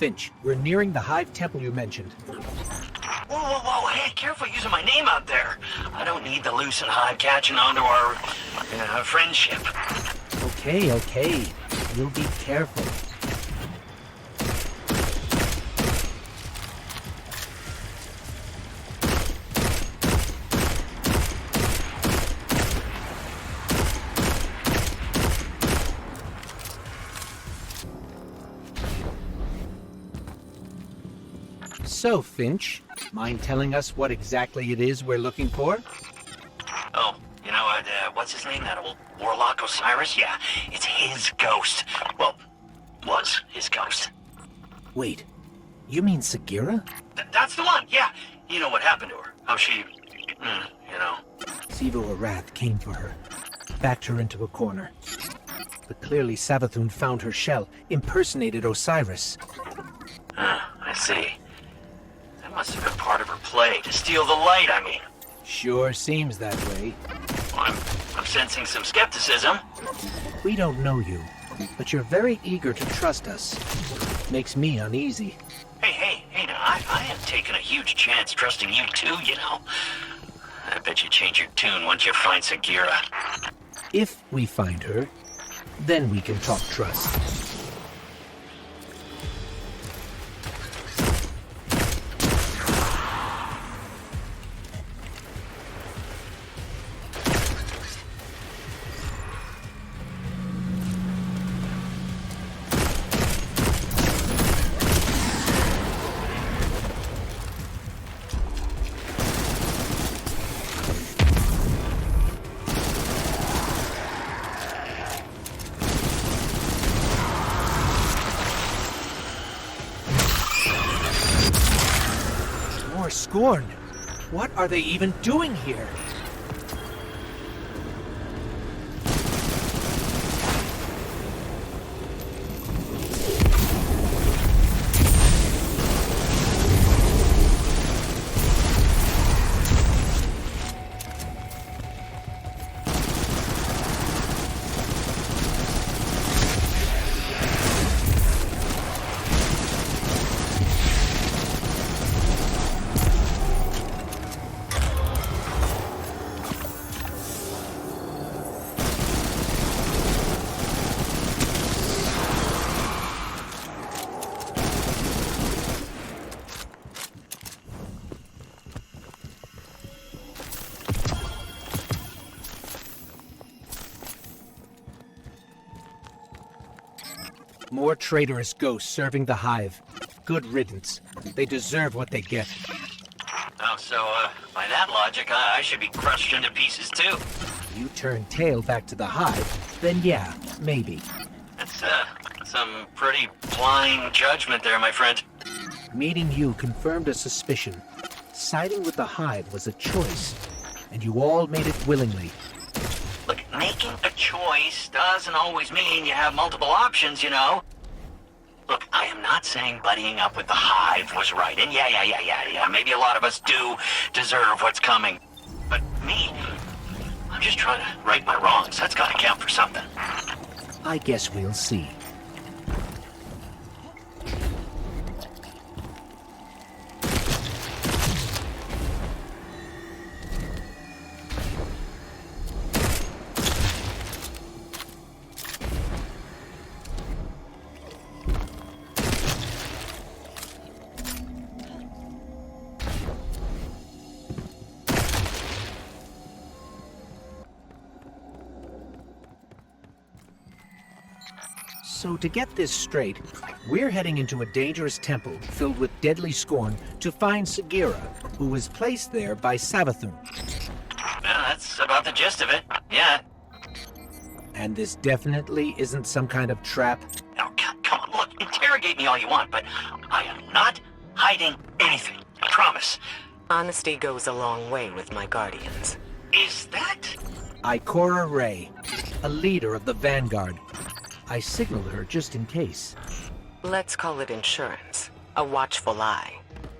Finch, we're nearing the Hive Temple you mentioned. Whoa, whoa, whoa, hey, careful using my name out there. I don't need the Lucent Hive catching on to our friendship. Okay. We'll be careful. So, Finch, mind telling us what exactly it is we're looking for? Oh, what's his name? That old Warlock Osiris? Yeah, it's his ghost. Well, was his ghost. Wait, you mean Sagira? That's the one, yeah. You know what happened to her. How she, Sivu Arath came for her, backed her into a corner. But clearly Savathun found her shell, impersonated Osiris. I see. That must have been part of her play, to steal the light, I mean. Sure seems that way. Well, I'm sensing some skepticism. We don't know you, but you're very eager to trust us. Makes me uneasy. Hey, now, I am taking a huge chance trusting you too, I bet you change your tune once you find Sagira. If we find her, then we can talk trust. Scorn! What are they even doing here? More traitorous ghosts serving the Hive. Good riddance. They deserve what they get. Oh, so, by that logic, I should be crushed into pieces too. You turn tail back to the Hive, then yeah, maybe. That's, some pretty blind judgment there, my friend. Meeting you confirmed a suspicion. Siding with the Hive was a choice, and you all made it willingly. Look, making a choice doesn't always mean you have multiple options, Look, I am not saying buddying up with the Hive was right, and yeah, maybe a lot of us do deserve what's coming. But me, I'm just trying to right my wrongs. That's gotta count for something. I guess we'll see. So to get this straight, we're heading into a dangerous temple filled with deadly scorn to find Sagira, who was placed there by Savathun. Yeah, that's about the gist of it. Yeah. And this definitely isn't some kind of trap. Now, come on, look, interrogate me all you want, but I am not hiding anything. I promise. Honesty goes a long way with my guardians. Is that? Ikora Rey, a leader of the Vanguard. I signaled her just in case. Let's call it insurance. A watchful eye.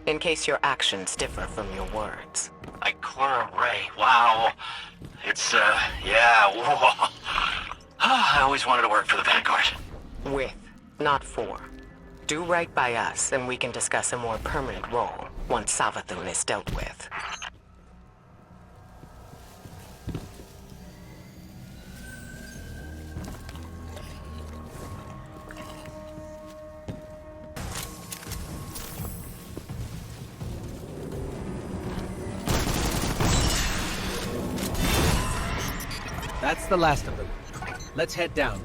In case your actions differ from your words. Ikora Rey, wow. It's, yeah, whoa. I always wanted to work for the Vanguard. With, not for. Do right by us, and we can discuss a more permanent role once Savathun is dealt with. That's the last of them. Let's head down.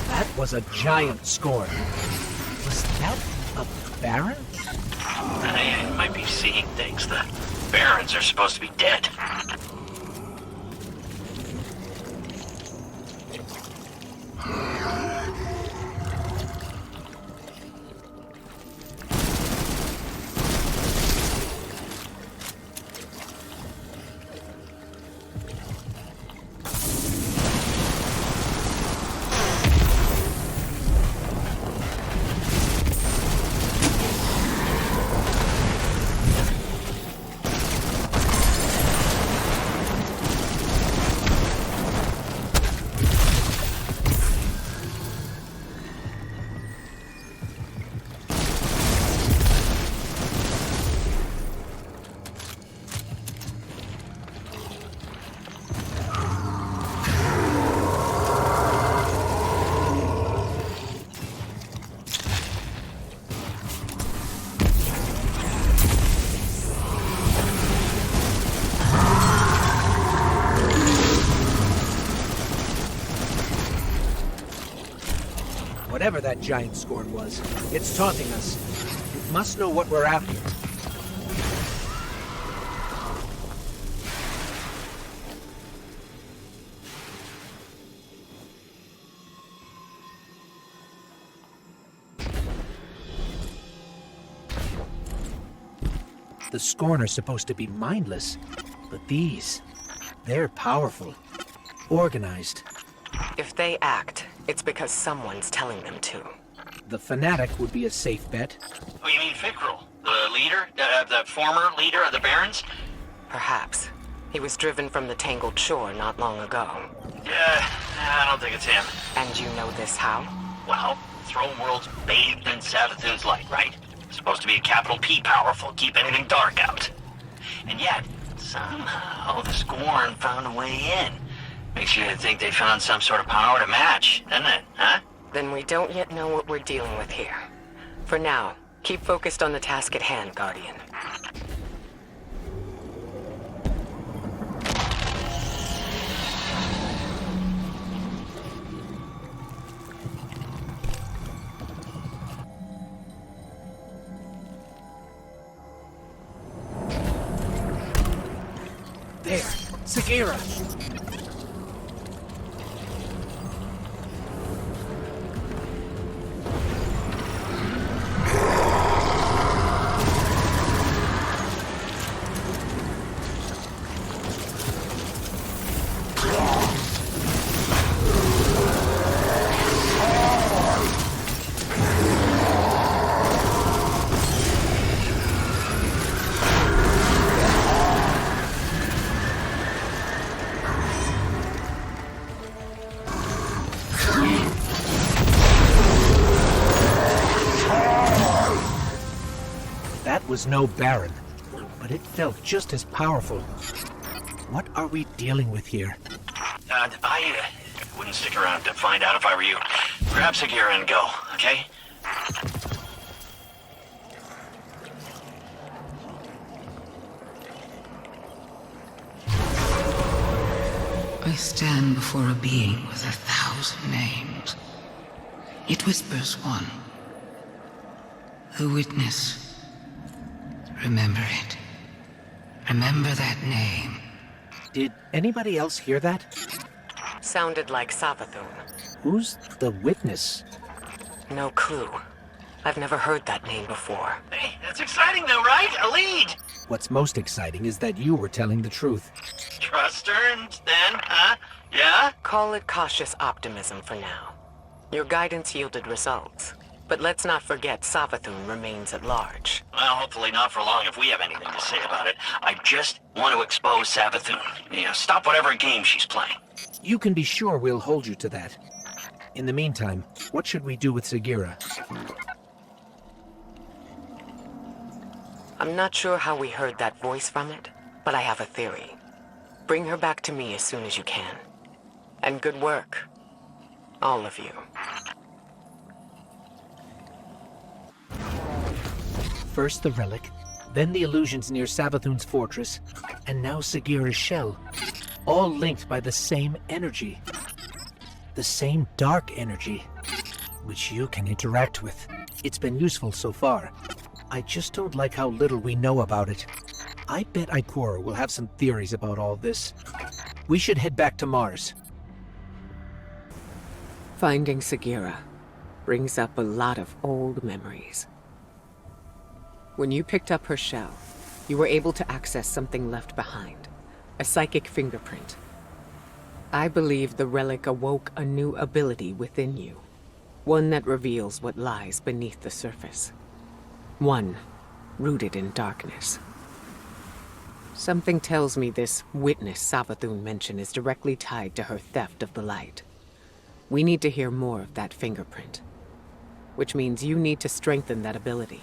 That was a giant scorn. Was that a Baron? I might be seeing things. The Barons are supposed to be dead. Whatever that giant scorn was, it's taunting us. It must know what we're after. The Scorn are supposed to be mindless, but they're powerful, organized. If they act, it's because someone's telling them to. The Fanatic would be a safe bet. Oh, you mean Fikrul? The leader? The former leader of the Barons? Perhaps. He was driven from the Tangled Shore not long ago. Yeah, I don't think it's him. And you know this how? Well, Throne World's bathed in Savathun's light, right? Supposed to be a capital P powerful, keep anything dark out. And yet, somehow the Scorn found a way in. Makes you think they found some sort of power to match, doesn't it, huh? Then we don't yet know what we're dealing with here. For now, keep focused on the task at hand, Guardian. There, Sagira! That was no Baron, but it felt just as powerful. What are we dealing with here? I wouldn't stick around to find out if I were you. Grab Sagira and go, okay? I stand before a being with 1,000 names. It whispers one. The witness. Remember it. Remember that name. Did anybody else hear that? Sounded like Savathun. Who's the witness? No clue. I've never heard that name before. Hey, that's exciting though, right? A lead! What's most exciting is that you were telling the truth. Trust her then, huh? Yeah? Call it cautious optimism for now. Your guidance yielded results. But let's not forget Savathun remains at large. Well, hopefully not for long if we have anything to say about it. I just want to expose Savathun. Stop whatever game she's playing. You can be sure we'll hold you to that. In the meantime, what should we do with Sagira? I'm not sure how we heard that voice from it, but I have a theory. Bring her back to me as soon as you can. And good work. All of you. First the relic, then the illusions near Savathun's fortress, and now Sagira's shell. All linked by the same energy. The same dark energy, which you can interact with. It's been useful so far. I just don't like how little we know about it. I bet Ikora will have some theories about all this. We should head back to Mars. Finding Sagira brings up a lot of old memories. When you picked up her shell, you were able to access something left behind, a psychic fingerprint. I believe the relic awoke a new ability within you, one that reveals what lies beneath the surface. One rooted in darkness. Something tells me this witness Savathun mentioned is directly tied to her theft of the light. We need to hear more of that fingerprint, which means you need to strengthen that ability.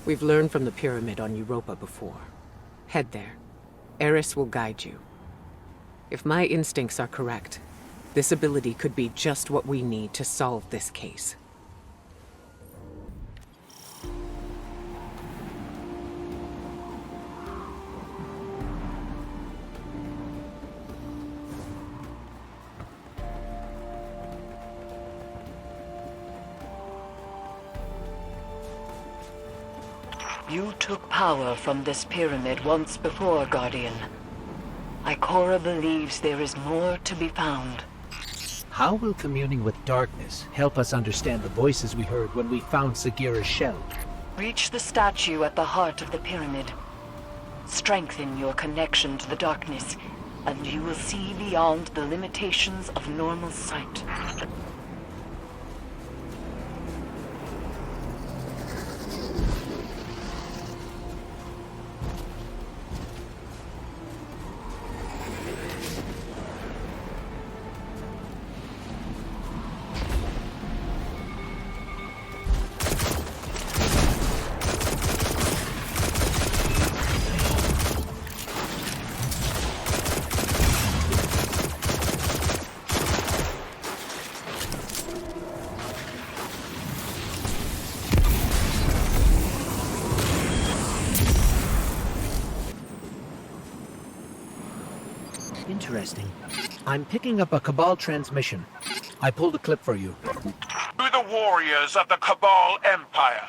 We've learned from the pyramid on Europa before. Head there. Eris will guide you. If my instincts are correct, this ability could be just what we need to solve this case. You took power from this pyramid once before, Guardian. Ikora believes there is more to be found. How will communing with darkness help us understand the voices we heard when we found Sagira's shell? Reach the statue at the heart of the pyramid. Strengthen your connection to the darkness, and you will see beyond the limitations of normal sight. Interesting. I'm picking up a Cabal transmission. I pulled a clip for you. To the warriors of the Cabal Empire,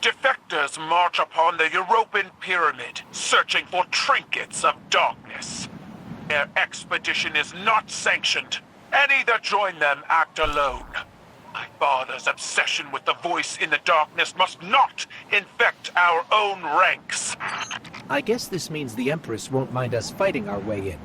defectors march upon the European pyramid, searching for trinkets of darkness. Their expedition is not sanctioned. Any that join them act alone. My father's obsession with the voice in the darkness must not infect our own ranks. I guess this means the Empress won't mind us fighting our way in.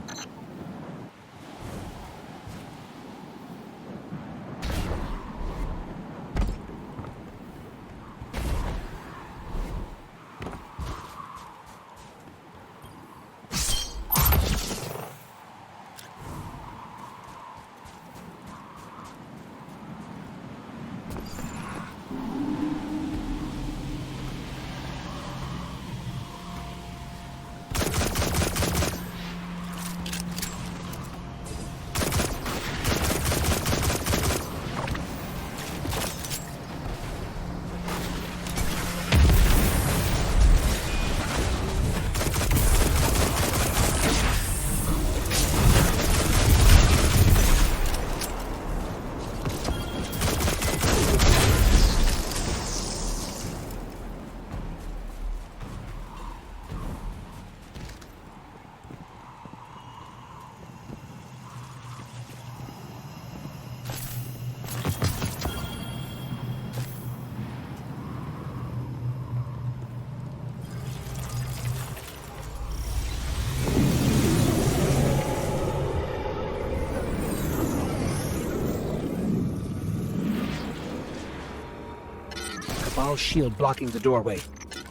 Cabal shield blocking the doorway.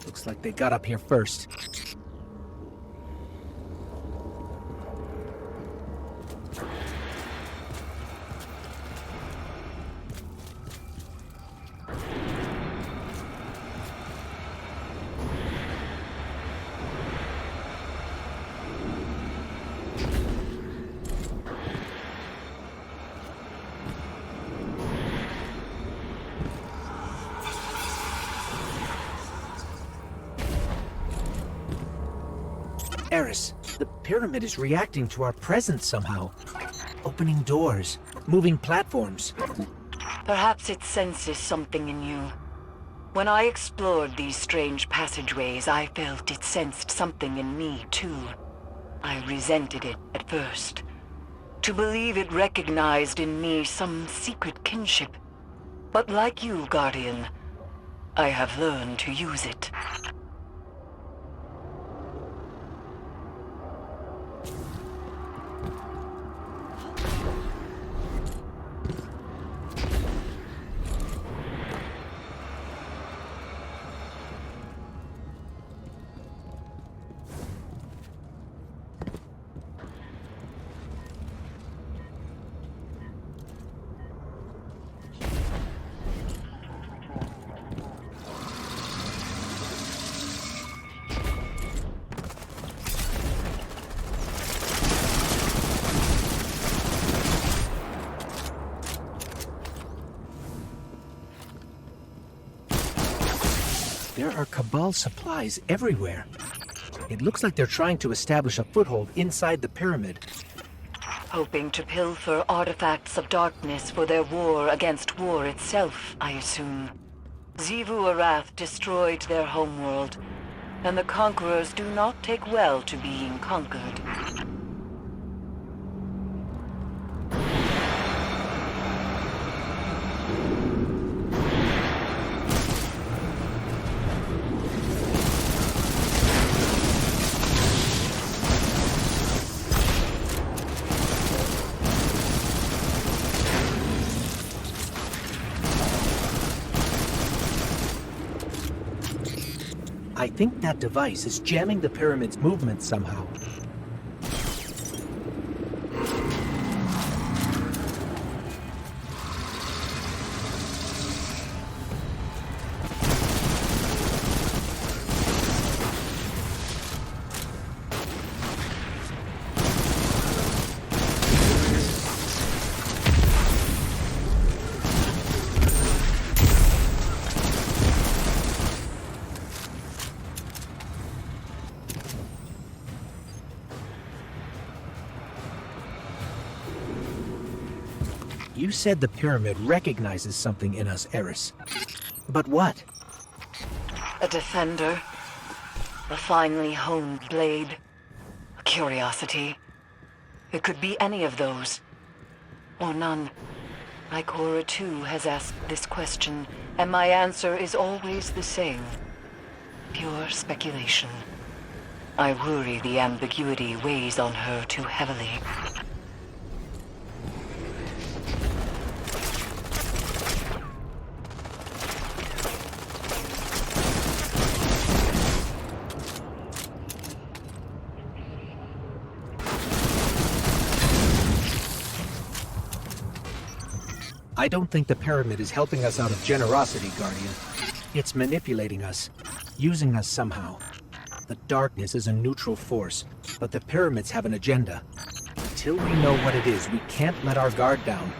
Looks like they got up here first. Eris, the pyramid is reacting to our presence somehow. Opening doors, moving platforms. Perhaps it senses something in you. When I explored these strange passageways, I felt it sensed something in me, too. I resented it at first. To believe it recognized in me some secret kinship. But like you, Guardian, I have learned to use it. There are Cabal supplies everywhere. It looks like they're trying to establish a foothold inside the pyramid. Hoping to pilfer artifacts of darkness for their war against war itself, I assume. Xivu Arath destroyed their homeworld, and the conquerors do not take well to being conquered. I think that device is jamming the pyramid's movement somehow. You said the pyramid recognizes something in us, Eris. But what? A defender, a finely honed blade, a curiosity. It could be any of those, or none. Ikora too has asked this question, and my answer is always the same. Pure speculation. I worry the ambiguity weighs on her too heavily. I don't think the pyramid is helping us out of generosity, Guardian. It's manipulating us, using us somehow. The darkness is a neutral force, but the pyramids have an agenda. Until we know what it is, we can't let our guard down.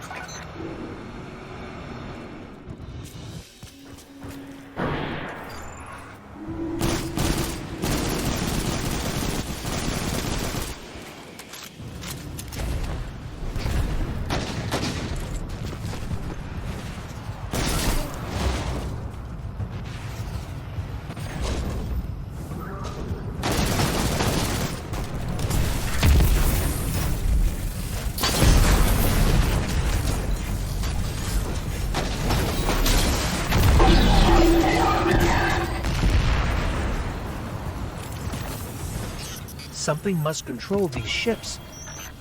Something must control these ships,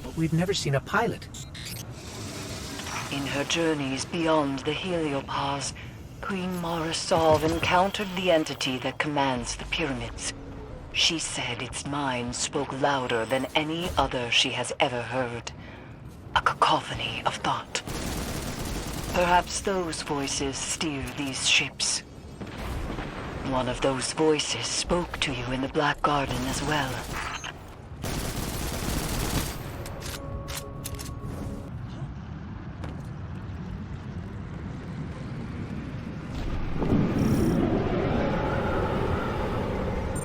but we've never seen a pilot. In her journeys beyond the heliopause, Queen Mara Sov encountered the entity that commands the pyramids. She said its mind spoke louder than any other she has ever heard. A cacophony of thought. Perhaps those voices steer these ships. One of those voices spoke to you in the Black Garden as well.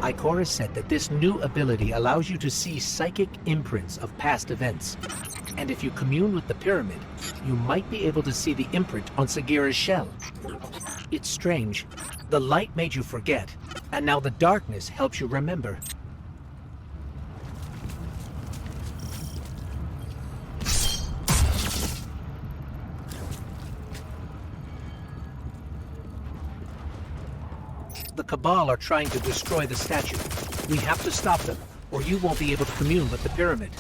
Ikora said that this new ability allows you to see psychic imprints of past events. And if you commune with the pyramid, you might be able to see the imprint on Sagira's shell. It's strange. The light made you forget, and now the darkness helps you remember. The Cabal are trying to destroy the statue. We have to stop them, or you won't be able to commune with the pyramid.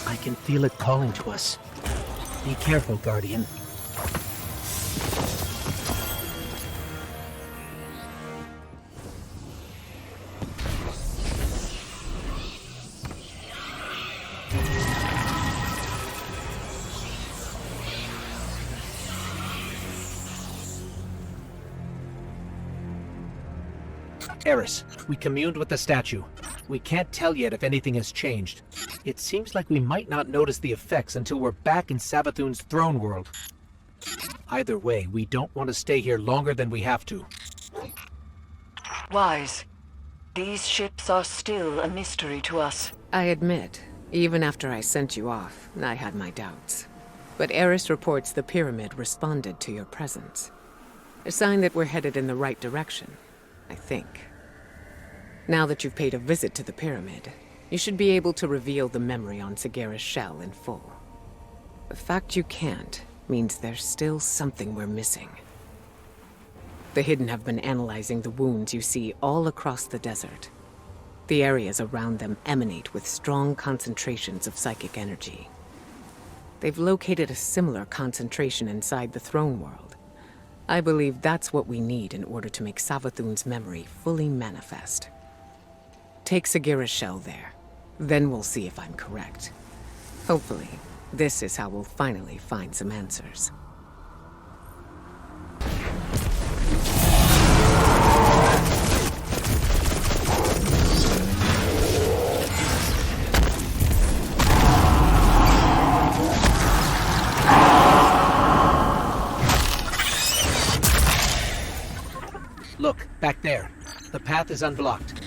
I can feel it calling to us. Be careful, Guardian. Eris, we communed with the statue. We can't tell yet if anything has changed. It seems like we might not notice the effects until we're back in Savathun's throne world. Either way, we don't want to stay here longer than we have to. Wise, these ships are still a mystery to us. I admit, even after I sent you off, I had my doubts. But Eris reports the pyramid responded to your presence. A sign that we're headed in the right direction, I think. Now that you've paid a visit to the pyramid, you should be able to reveal the memory on Sagira's shell in full. The fact you can't means there's still something we're missing. The Hidden have been analyzing the wounds you see all across the desert. The areas around them emanate with strong concentrations of psychic energy. They've located a similar concentration inside the throne world. I believe that's what we need in order to make Savathun's memory fully manifest. Take Sagira's shell there. Then we'll see if I'm correct. Hopefully, this is how we'll finally find some answers. Look, back there. The path is unblocked.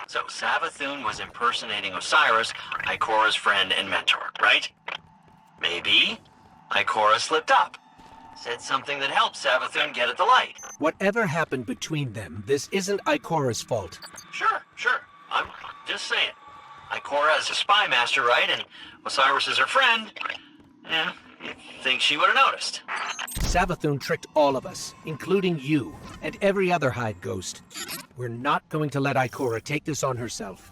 So Savathun was impersonating Osiris, Ikora's friend and mentor, right? Maybe Ikora slipped up. Said something that helped Savathun get at the light. Whatever happened between them, this isn't Ikora's fault. Sure. I'm just saying. Ikora is a spy master, right? And Osiris is her friend. Yeah, you'd think she would have noticed. Savathun tricked all of us, including you, and every other Hive Ghost. We're not going to let Ikora take this on herself.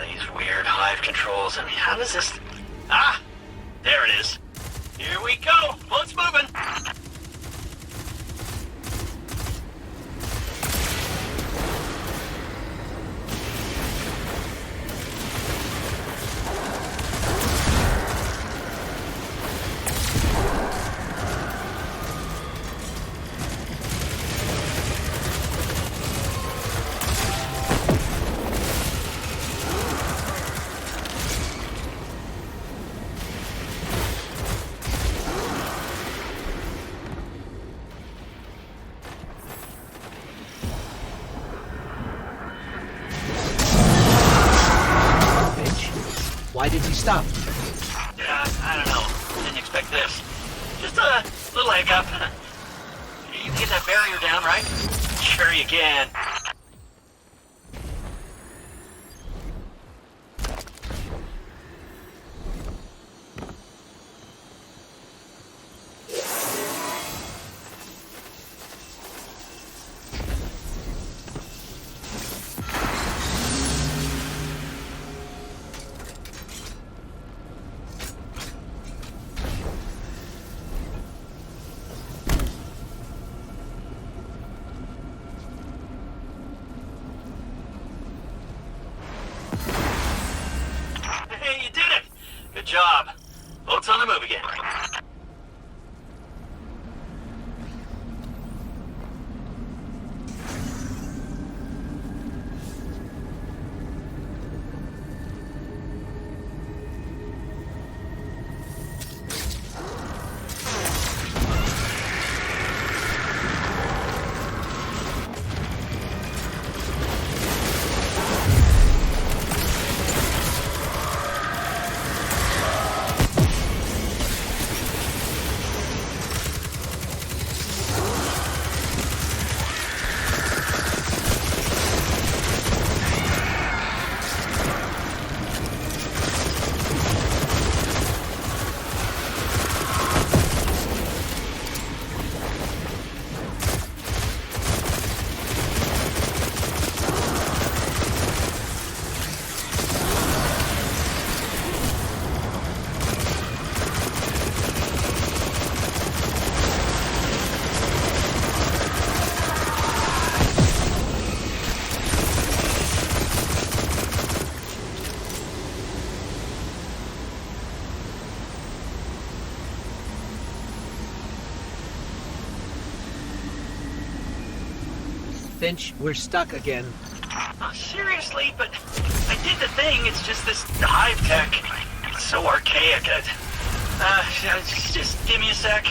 These weird Hive controls, and how does this... Ah! There it is. Here we go! Boat's moving! stop? Yeah, I don't know. Didn't expect this. Just a little hiccup. You can get that barrier down, right? Sure you can. Hey, you did it! Good job. Boat's on the move again. Finch, we're stuck again. Oh, seriously, but I did the thing. It's just this hive tech. It's so archaic. Just give me a sec.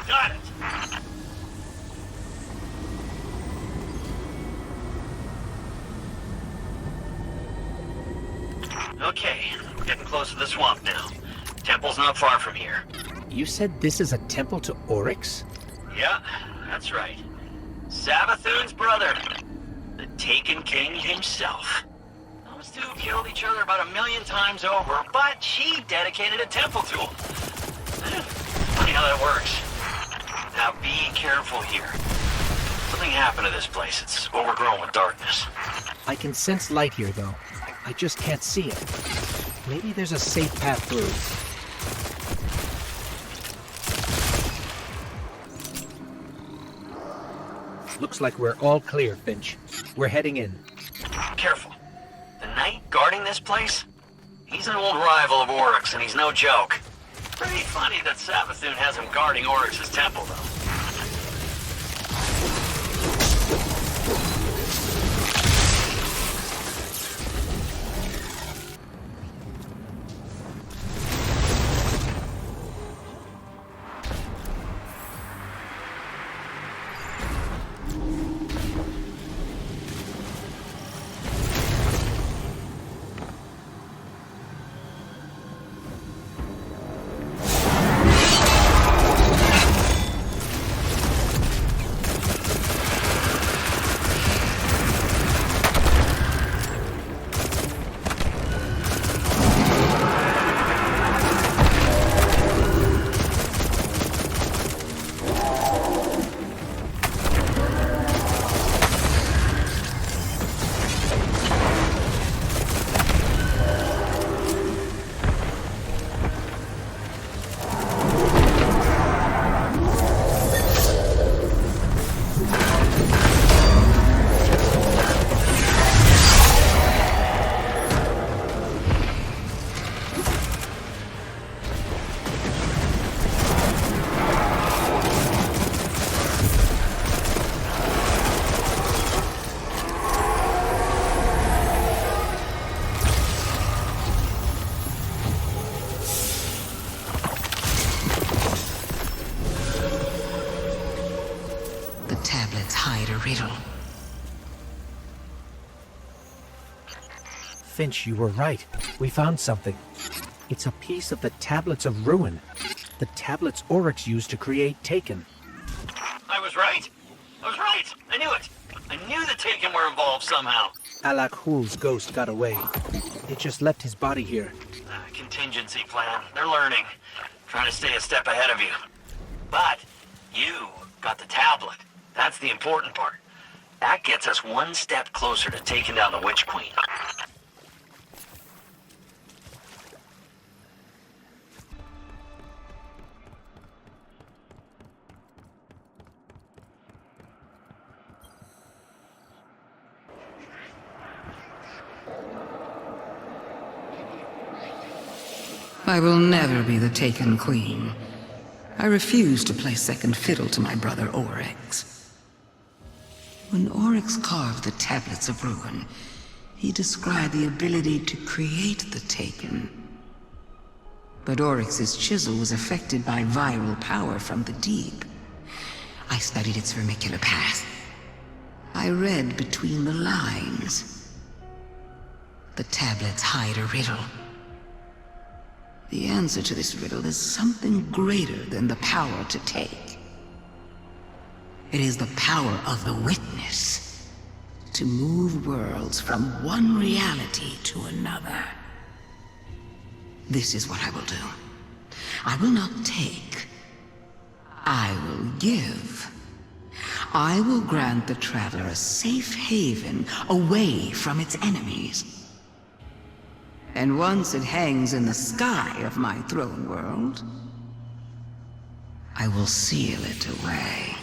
Got it. Okay, we're getting close to the swamp now. Temple's not far from here. You said this is a temple to Oryx? Yeah, that's right. Savathun's brother. The Taken King himself. Those two killed each other about 1,000,000 times over, but she dedicated a temple to him. Funny how that works. Now be careful here. Something happened to this place. It's overgrown with darkness. I can sense light here, though. I just can't see it. Maybe there's a safe path through. Looks like we're all clear, Finch. We're heading in. Careful. The knight guarding this place? He's an old rival of Oryx, and he's no joke. Pretty funny that Savathun has him guarding Oryx's temple, though. riddle. Finch, you were right. We found something. It's a piece of the Tablets of Ruin. The tablets Oryx used to create Taken. I was right. I was right. I knew it. I knew the Taken were involved somehow. Alak Hul's ghost got away. It just left his body here. Contingency plan. They're learning. Trying to stay a step ahead of you. But you got the tablet. That's the important part. That gets us one step closer to taking down the Witch Queen. I will never be the Taken Queen. I refuse to play second fiddle to my brother Oryx. When Oryx carved the Tablets of Ruin, he described the ability to create the Taken. But Oryx's chisel was affected by viral power from the deep. I studied its vermicular path. I read between the lines. The tablets hide a riddle. The answer to this riddle is something greater than the power to take. It is the power of the Witness to move worlds from one reality to another. This is what I will do. I will not take. I will give. I will grant the Traveler a safe haven away from its enemies. And once it hangs in the sky of my throne world, I will seal it away.